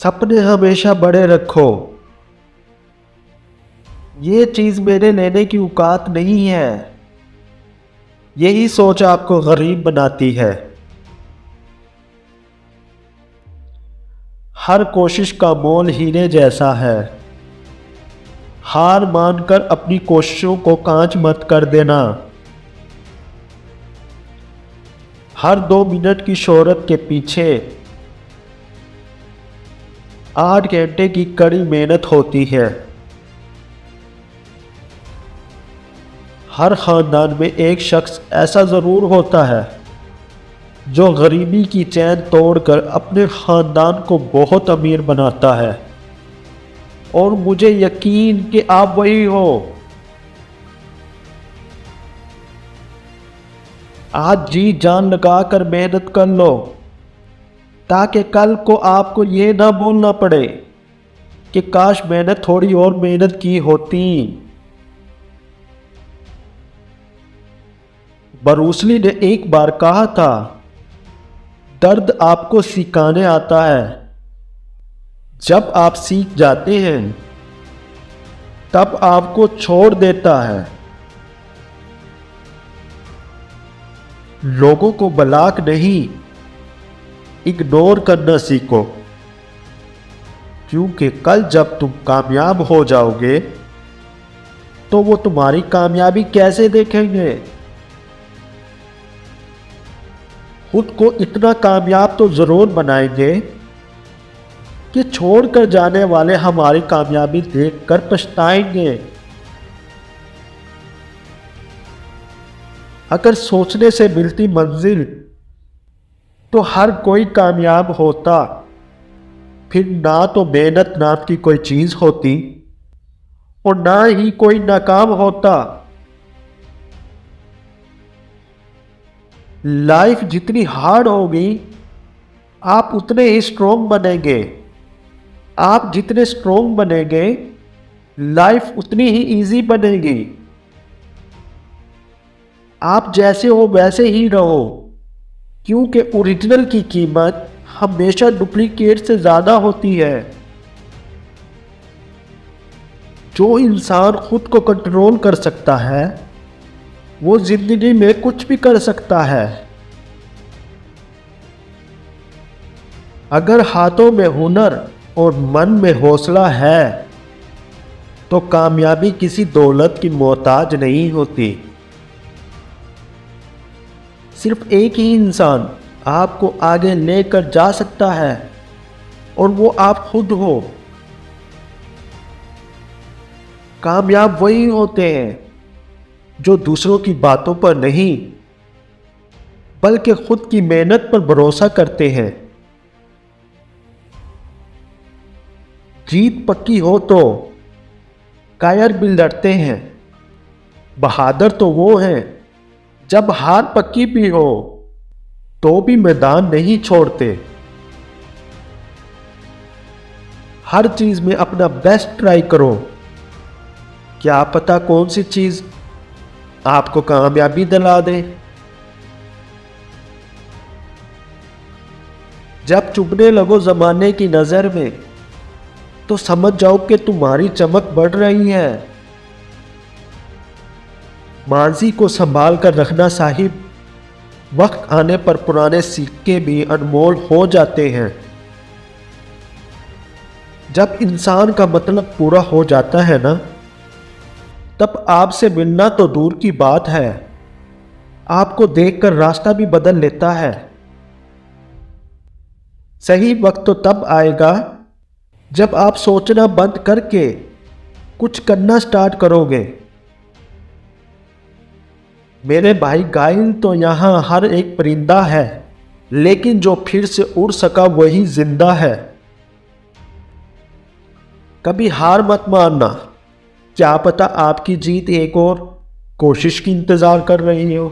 सपने हमेशा बड़े रखो। ये चीज मेरे लेने की औकात नहीं है। यही सोच आपको गरीब बनाती है। हर कोशिश का मोल हीरे जैसा है। हार मानकर अपनी कोशिशों को कांच मत कर देना। हर 2 मिनट की शोहरत के पीछे 8 घंटे की कड़ी मेहनत होती है। हर खानदान में एक शख्स ऐसा ज़रूर होता है जो गरीबी की चैन तोड़कर अपने खानदान को बहुत अमीर बनाता है, और मुझे यकीन कि आप वही हो। आज जी जान लगाकर मेहनत कर लो, ताकि कल को आपको ये ना बोलना पड़े कि काश मैंने थोड़ी और मेहनत की होती। बरूसली ने एक बार कहा था, दर्द आपको सिखाने आता है। जब आप सीख जाते हैं तब आपको छोड़ देता है। लोगों को ब्लॉक नहीं, इग्नोर करना सीखो, क्योंकि कल जब तुम कामयाब हो जाओगे तो वो तुम्हारी कामयाबी कैसे देखेंगे। खुद को इतना कामयाब तो जरूर बनाएंगे कि छोड़कर जाने वाले हमारी कामयाबी देखकर पछताएंगे। अगर सोचने से मिलती मंजिल तो हर कोई कामयाब होता, फिर ना तो मेहनत नाम की कोई चीज होती और ना ही कोई नाकाम होता। लाइफ जितनी हार्ड होगी आप उतने ही स्ट्रोंग बनेंगे। आप जितने स्ट्रोंग बनेंगे लाइफ उतनी ही इजी बनेगी। आप जैसे हो वैसे ही रहो, क्योंकि ओरिजिनल की कीमत हमेशा डुप्लीकेट से ज़्यादा होती है। जो इंसान खुद को कंट्रोल कर सकता है वो जिंदगी में कुछ भी कर सकता है। अगर हाथों में हुनर और मन में हौसला है तो कामयाबी किसी दौलत की मोहताज नहीं होती। सिर्फ एक ही इंसान आपको आगे लेकर जा सकता है, और वो आप खुद हो। कामयाब वही होते हैं जो दूसरों की बातों पर नहीं बल्कि खुद की मेहनत पर भरोसा करते हैं। जीत पक्की हो तो कायर भी लड़ते हैं। बहादुर तो वो हैं जब हार पक्की भी हो तो भी मैदान नहीं छोड़ते। हर चीज में अपना बेस्ट ट्राई करो। क्या पता कौन सी चीज आपको कामयाबी दिला दे। जब चुभने लगो जमाने की नजर में तो समझ जाओ कि तुम्हारी चमक बढ़ रही है। माजी को संभाल कर रखना साहिब, वक्त आने पर पुराने सिक्के भी अनमोल हो जाते हैं। जब इंसान का मतलब पूरा हो जाता है ना, तब आपसे मिलना तो दूर की बात है, आपको देखकर रास्ता भी बदल लेता है। सही वक्त तो तब आएगा जब आप सोचना बंद करके कुछ करना स्टार्ट करोगे। मेरे भाई, घायल तो यहाँ हर एक परिंदा है, लेकिन जो फिर से उड़ सका वही जिंदा है। कभी हार मत मानना, क्या पता आपकी जीत एक और कोशिश की इंतजार कर रही हो।